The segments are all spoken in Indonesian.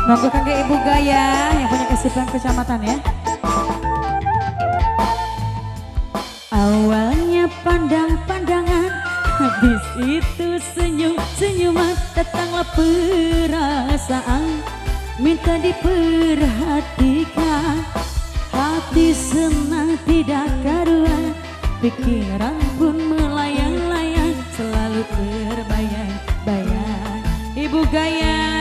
Monggo kangge Ibu Gaya yang punya kesibukan kecamatan ya. Awalnya pandang-pandangan, habis itu senyum-senyuman, datanglah perasaan, minta diperhatikan. Hati senang tidak karuan, pikiran pun melayang-layang, selalu terbayang-bayang. Ibu Gaya,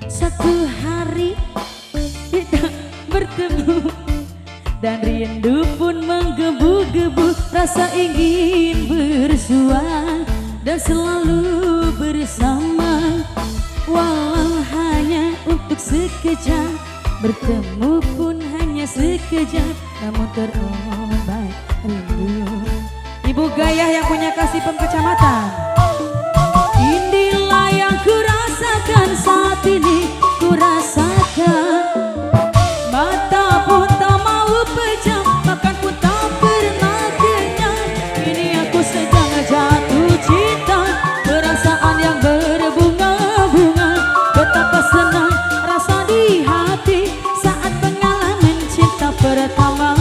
satu hari kita bertemu dan rindu pun menggebu-gebu, rasa ingin bersua dan selalu bersama. Walau hanya untuk sekejap, bertemu pun hanya sekejap, namun terobat rindu. Ibu Gaya yang punya Kasipem kecamatan. Inilah yang kurasakan saat ini, kurasakan. Mata pun tak mau pejam, makan pun tak pernah kenyang. Kini aku sedang jatuh cinta, perasaan yang berbunga-bunga. Betapa senang rasa di hati saat pengalaman cinta pertama.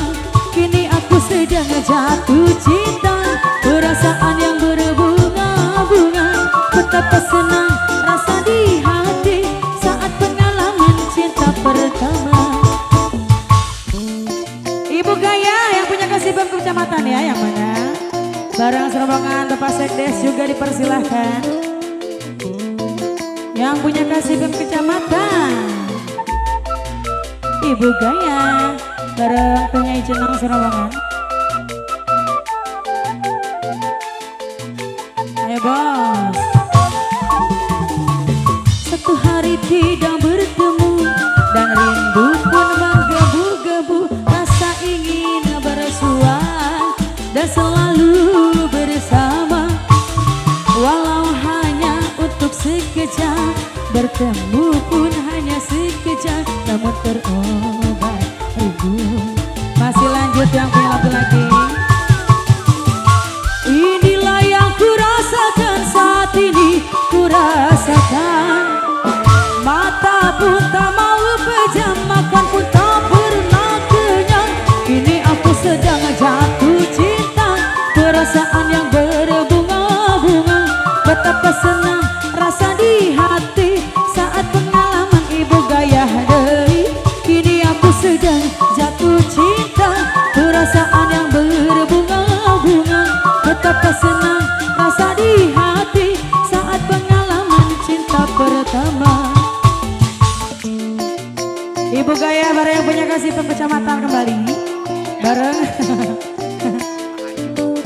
Kini aku sedang jatuh cinta, perasaan yang berbunga-bunga. Betapa senang rasa di hati saat pengalaman cinta pertama. Ibu Gaya yang punya Kasipem kecamatan ya, yang mana bareng serombongan Bapak Sekdes juga dipersilahkan. Yang punya Kasipem kecamatan, Ibu Gaya bareng penyanyi jenang serombongan. Ayo bos. Satu hari tidak bertemu dan rindu pun menggebu-gebu, rasa ingin bersua dan selalu bersama. Walau hanya untuk sekejap, bertemu pun hanya sekejap, namun terobat rindu. Masih lanjut yang punya lagu lagi. Inilah yang kurasakan saat ini, kurasakan. Mata pun tak mau pejam, makan pun tak pernah kenyang. Kini aku sedang jatuh cinta, perasaan yang berbunga-bunga. Betapa senang rasa di hati saat pengalaman Ibu Gaya hadiri. Kini aku sedang jatuh cinta, perasaan yang berbunga-bunga. Betapa senang rasa di hati saat pengalaman cinta pertama. Ibu Gaya bareng yang punya Kasipem kecamatan kembali bareng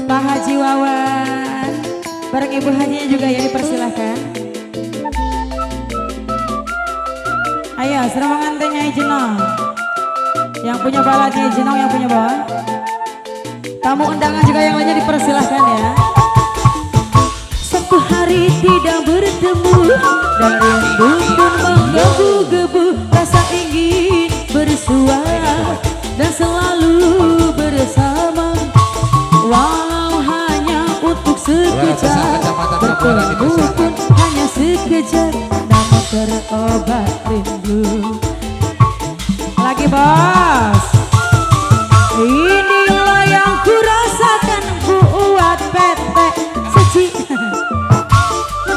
Pak Haji Wawan, bareng Ibu Hajinya juga ya, dipersilahkan. Ayo serombongan Nyai Jenong, yang punya bala Nyai Jenong, yang punya bawa tamu undangan juga yang lainnya dipersilahkan ya. Satu hari tidak bertemu dan rindu pun menggebu-gebu, rasa ingin bersua dan selalu bersama. Walau hanya untuk sekejap, bertemu pun hanya sekejap, namun terobat rindu. Lagi bos. Inilah yang kurasakan buat petek seci.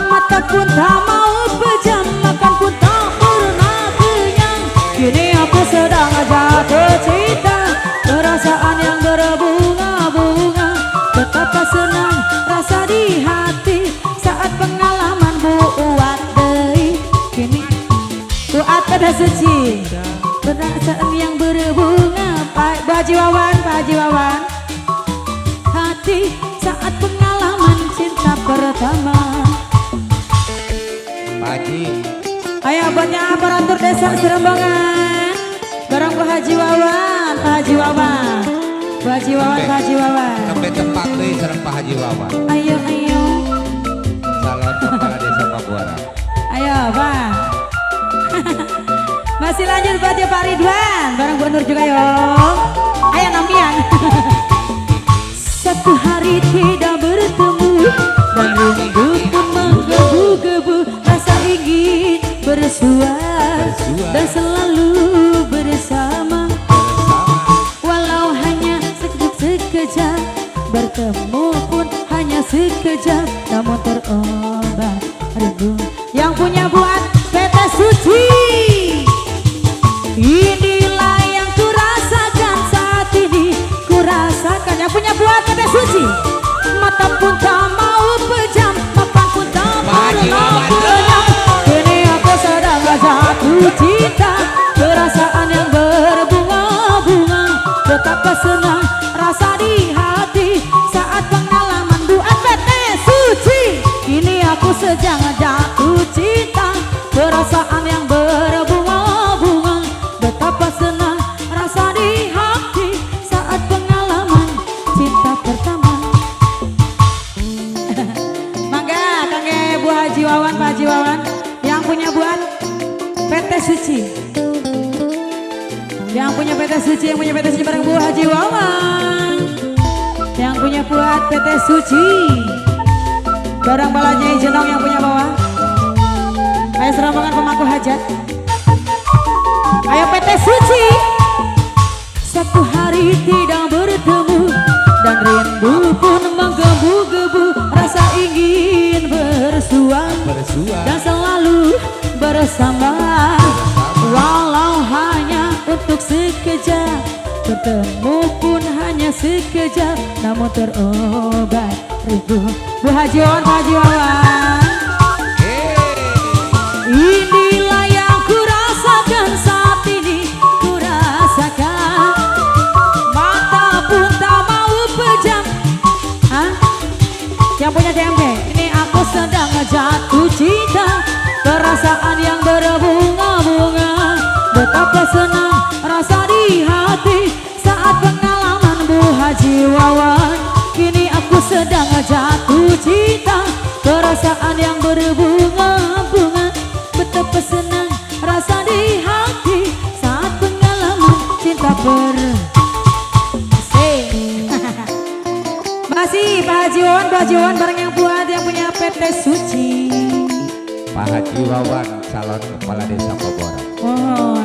Mata pun tak mau pejam, makan pun tak pernah kenyang. Kini aku sedang jatuh cinta, perasaan yang berbunga-bunga. Betapa senang rasa di hati saat pengalaman buat deui. Kini buat pada seci, perasaan yang berbunga. Pak Haji Wawan, Pak Haji Wawan. Hati saat pengalaman cinta pertama. Pak Haji. Ayo buatnya aparatur desa Serembangan, bareng Pak Haji Wawan, Pak Haji Wawan, Pak Haji Wawan, Pak Haji Wawan. Sampai tempat deh serem Pak Haji Wawan. Ayo, ayo. Calon kepala desa Pabuara. Ayo Pak. Masih lanjut buat ya Pak Ridwan, bareng Bu Nur juga yo. Ayo Namian. Satu hari tidak bertemu dan rindu pun menggebu-gebu, rasa ingin namun terobat rindu. Yang punya buat PT Suci, inilah yang kurasakan saat ini, kurasakan. Yang punya buat PT Suci, mata pun tak mau pejam, makan pun tak pernah kenyang. Kini aku sedang jatuh cinta, perasaan yang berbunga-bunga, betapa senang rasa di hati saat pengalaman buat PT Suci. Kini aku sedang jatuh cinta, perasaan yang berbunga-bunga, betapa senang rasa di hati saat pengalaman cinta pertama. Mangga kangge Bu Haji Wawan, Pak Haji Wawan, yang punya buat PT Suci. Yang punya PT Suci, yang punya PT Suci bareng Bu Haji Wawan. Yang punya buat PT Suci bareng Balanya Jenong yang punya bawah. Ayo serambangan pemangku hajat. Ayo PT Suci. Satu hari tidak bertemu dan rindu pun menggebu-gebu, rasa ingin bersua dan selalu bersama. Walau hanya untuk sekejap, bertemu pun hanya sekejap, namun terobat rindu. Bu Haji Wawan, Pak Haji Wawan, inilah yang kurasakan saat ini, kurasakan. Mata pun tak mau pejam. Hah? Yang punya DMG, ini aku sedang jatuh cinta, perasaan yang berbunga-bunga, betapa senang rasa di hati saat pengalaman Bu Haji Wawan. Kini aku sedang jatuh cinta, perasaan yang berbunga-bunga, betapa senang rasa di hati saat pengalaman cinta Masih Pak Haji Wawan, Pak Haji Wawan bareng yang buat yang punya PT Suci. Pak Haji Wawan, calon kepala desa Koboran. Oh,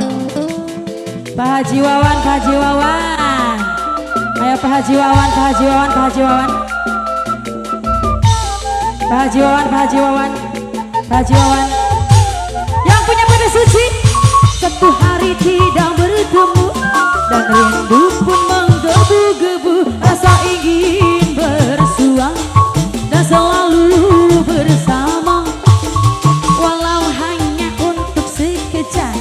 Pak Haji Wawan, Pak Haji Wawan. Ayo Pak Haji Wawan, Pak Haji Wawan, Pak Haji Wawan. Pak Haji Wawan, Pak Haji Wawan, Pak Haji Wawan. Yang punya PT Suci, satu hari tidak bertemu dan rindu pun menggebu-gebu, rasa ingin bersua dan selalu bersama. Walau hanya untuk sekejap,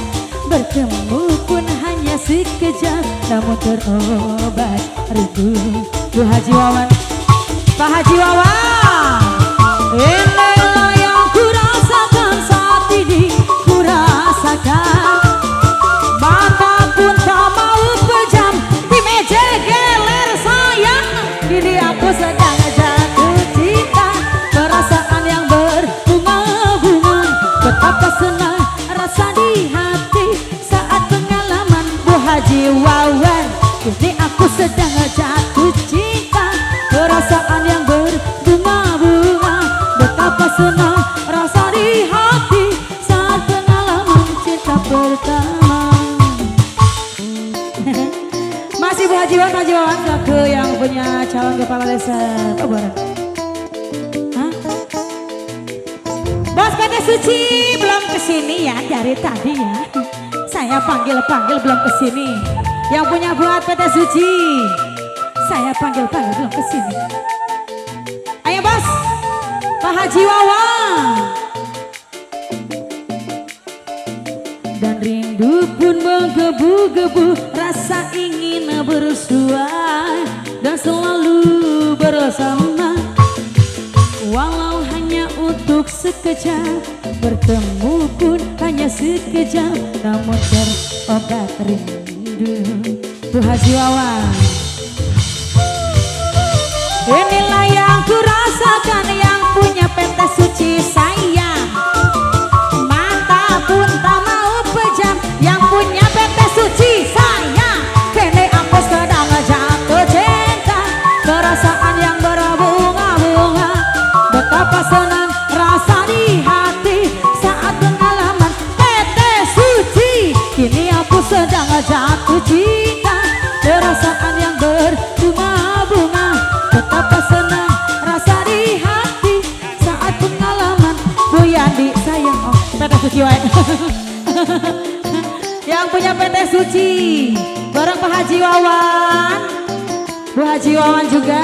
bertemu pun hanya sekejap, namun terobat rindu. Bu Haji Wawan, Pak Haji Wawan, inilah yang kurasakan saat ini, kurasakan. Mata pun tak mau pejam, di meja geler sayang. Kini aku sedang jatuh cinta, perasaan yang berbunga-bunga, betapa senang rasa di hati saat pengalaman Bu Haji Wawan. Kini aku sedang jatuh cinta, perasaan yang berbunga-bunga, betapa senang rasa di hati saat pengalaman cinta pertama. Masih Bu Haji Wawan, Pak Haji Wawan, ke yang punya calon kepala desa Koboran. Hah? Bos PT Suci belum kesini ya dari tadi ya. Saya panggil-panggil belum kesini. Yang punya buat PT Suci, saya panggil-panggil belum kesini. Ayo bos, Pak Haji Wawan. Dan rindu pun menggebu-gebu, rasa ingin bersua dan selalu bersama. Walau hanya untuk sekejap, bertemu pun hanya sekejap, namun terobat rindu. Bu Haji Wawan, inilah yang kurasakan, yang punya PT Suci sayang. Mata pun tak mau pejam, yang punya PT Suci sayang. Kini aku sedang jatuh cinta, perasaan yang berbunga-bunga, betapa senang rasa di hati saat pengalaman PT Suci. Kini aku sedang jatuh cinta, perasaan yang berbunga-bunga, betapa senang rasa di hati rezeki wae. Yang punya PT Suci bareng Pak Haji Wawan, Bu Haji Wawan juga.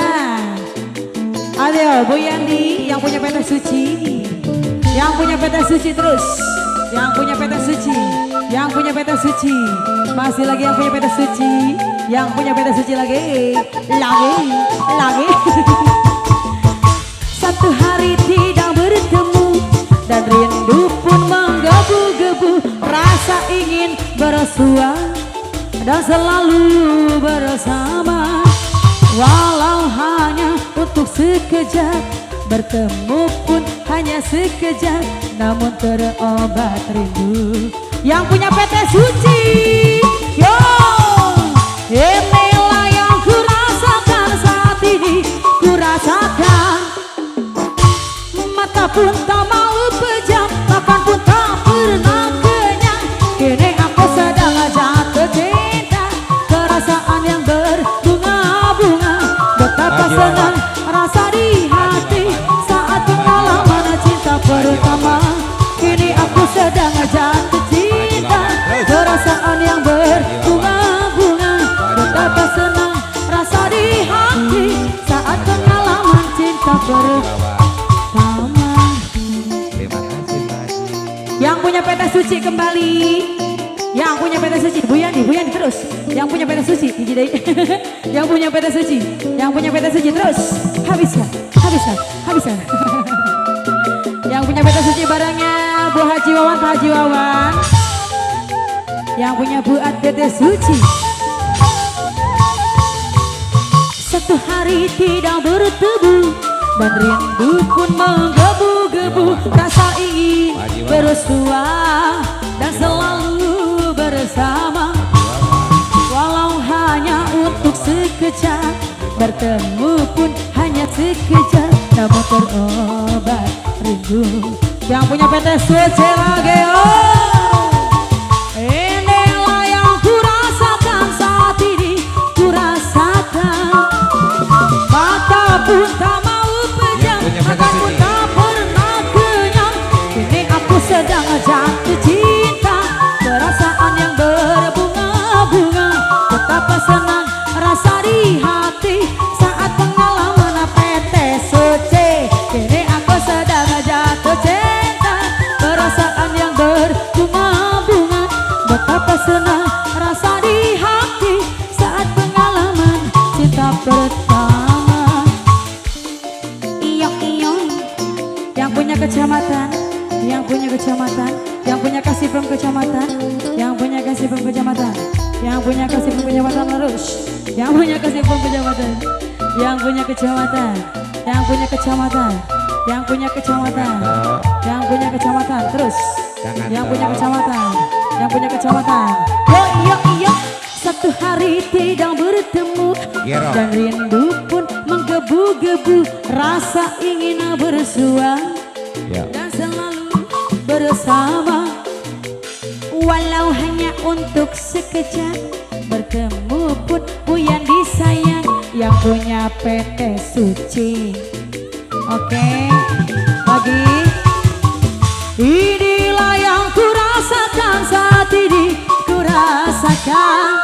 Ayo Bu Yandi yang punya PT Suci, yang punya PT Suci terus, yang punya PT Suci, yang punya PT Suci, masih lagi yang punya PT Suci, yang punya PT Suci lagi. Satu hari tidak bertemu dan rindu pun menggebu-gebu, rasa ingin bersua dan selalu bersama, walau hanya untuk sekejap, bertemu pun hanya sekejap, namun terobat rindu. Yang punya PT Suci, yo, inilah yang kurasakan saat ini, kurasakan. Mata pun tak mau pejam, makan pun tak pernah kenyang. Kini aku sedang jatuh cinta, perasaan yang berbunga-bunga. Betapa senang rasa di hati saat pengalaman cinta pertama. Kini aku sedang jatuh cinta, perasaan yang berbunga-bunga. Betapa senang rasa di hati saat pengalaman cinta pertama. Yang punya PT Suci kembali, yang punya PT Suci Bu Yandi terus, yang punya PT Suci yang punya PT Suci, yang punya PT Suci terus, habiskan. Yang punya PT Suci barangnya Bu Haji Wawan, Pak Haji Wawan, yang punya buat PT Suci. Satu hari tidak bertemu dan rindu pun menggebu-gebu, rasa ingin bersua dan selalu bersama, walau hanya untuk sekejap, bertemu pun hanya sekejap, namun terobat rindu. Yang punya PT Suci lagi, oh, inilah yang kurasakan saat ini, kurasakan. Mata pun tak mau pejam, makan pun tak pernah kenyang. Kini aku sedang jatuh cinta, perasaan yang berbunga-bunga. Betapa senang rasa di hati saat pengalaman PT Suci. Kini aku sedang jatuh cinta, perasaan yang berbunga-bunga. Betapa senang rasa di hati saat pengalaman cinta pertama. Yang punya kecamatan, yang punya kecamatan, yang punya Kasipem kecamatan, yang punya Kasipem kecamatan, yang punya Kasipem kecamatan terus, yang punya Kasipem kecamatan, yang punya kecamatan, yang punya kecamatan, yang punya kecamatan, yang punya kecamatan terus, yang punya kecamatan, yang punya kecamatan. Yo, satu hari tidak bertemu dan rindu pun menggebu-gebu, rasa ingin bersua dan selalu bersama, walau hanya untuk sekejap, bertemu pun Bu Yandi sayang, yang punya PT Suci. Oke, lagi. Inilah yang kurasakan saat ini, kurasakan.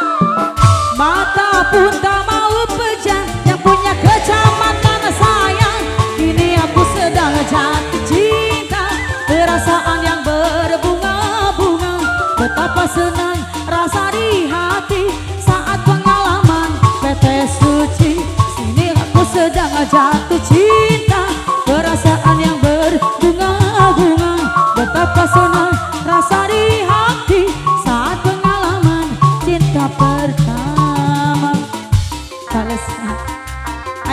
Mata pun tak mau pejam, yang punya kecamatan sayang. Kini aku sedang jatuh cinta, perasaan yang berbunga-bunga. Betapa senang rasa di hati saat pengalaman PT Suci. Sini aku sedang jatuh cinta, perasaan yang berbunga-bunga. Betapa senang rasa di hati saat pengalaman cinta pertama.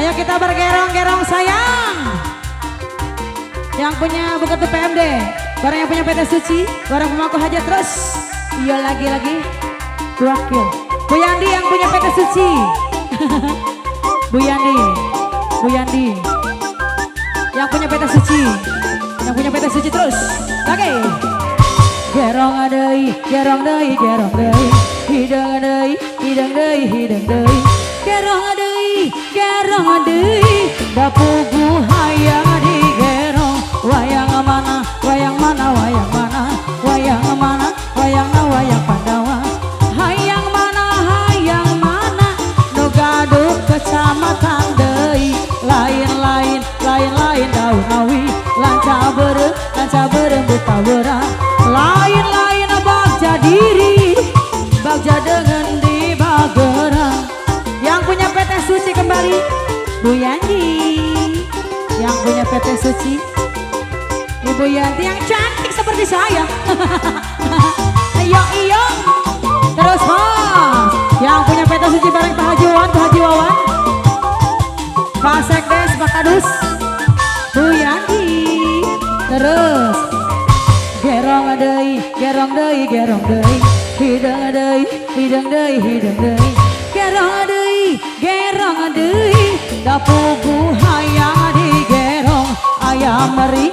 Ayo kita bergerong-gerong sayang. Yang punya Bukatu PMD, barang yang punya PT Suci, barang pemangku hajat terus. Iya lagi wakil Bu Yandi yang punya PT Suci. Bu Yandi yang punya PT Suci, yang punya PT Suci terus. Oke. Gerong adei, gerong deui, gerong deui, hidang adei, hidang deui, hidang deui. Gerong adei, gerong adei, dapugu hayang di gerong. Wayang mana, wayang mana, wayang mana, lanca berembut tawara. Lain-lain bagja diri, bagja dengan di bagera. Yang punya PT Suci kembali Bu Yanti. Yang punya PT Suci Ibu Yanti yang cantik seperti saya. Ayo iyo. Terus Mas, yang punya PT Suci bareng Pak Haji Wawan, Pak Haji Wawan, Pak Sekdes, Pak Kadus, Bu Yanti. Terus gerong deui, gerong deui, gerong deui, hidang deui, hidang deui, hidang deui, gerong deui, gerong deui, dapugu hayang digerong, ayam meri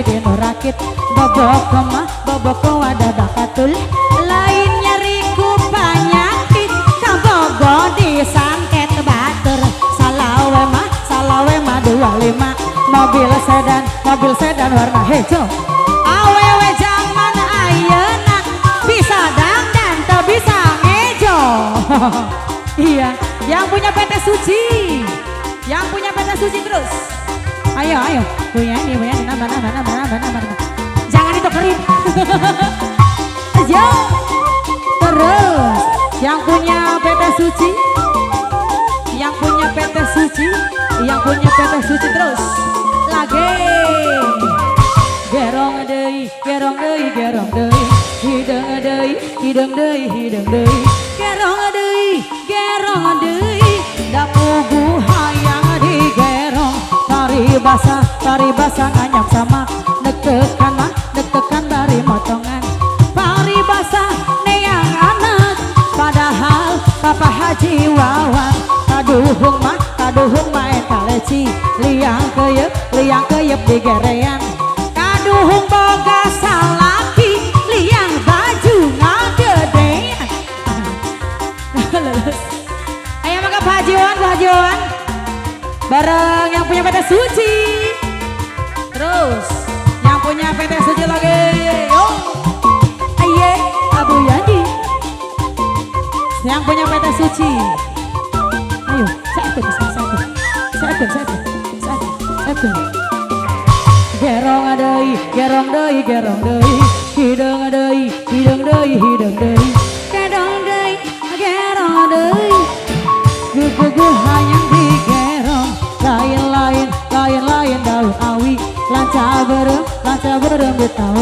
dino rakit, bobok wadah bakatul, lain nyeri ku panyakit, kabogo disangket batur, salawe mah 25, mobil sedan warna hijau. Awewe zaman ayeuna bisa dandan teu bisa ngejo. Iya, yang punya PT Suci, yang punya PT Suci terus. Ayo, punya ini nambah. Jangan ditukerin. Ayo, terus yang punya PT Suci, yang punya PT Suci, yang punya PT Suci terus. Lagi. Gerong deui, gerong deui, gerong deui, hidang deui, hidang deui, hidang deui, gerong deui, gerong deui, dapugu hayang digerong, tari basah nganyap sama, deg-degan bari motongan, pari basah neang anak, padahal Papa Haji Wawan, kaduhung mah eta leci, liang keyep di gerean. Kaduhung boga salaki, liang baju ngagedean. Ayo maka Pak Hajiwan, bareng yang punya PT Suci. Terus yang punya PT Suci lagi. Yo, aye, Abu Yandi. Yang punya PT Suci. Ayo, saya ikut. Gerong deui, gerong deui, gerong deui, hidang deui, hidang deui, hidang deui, gedong deui, gerong deui, gugu hayang digerong, lain daun awi, lanca berem betawara.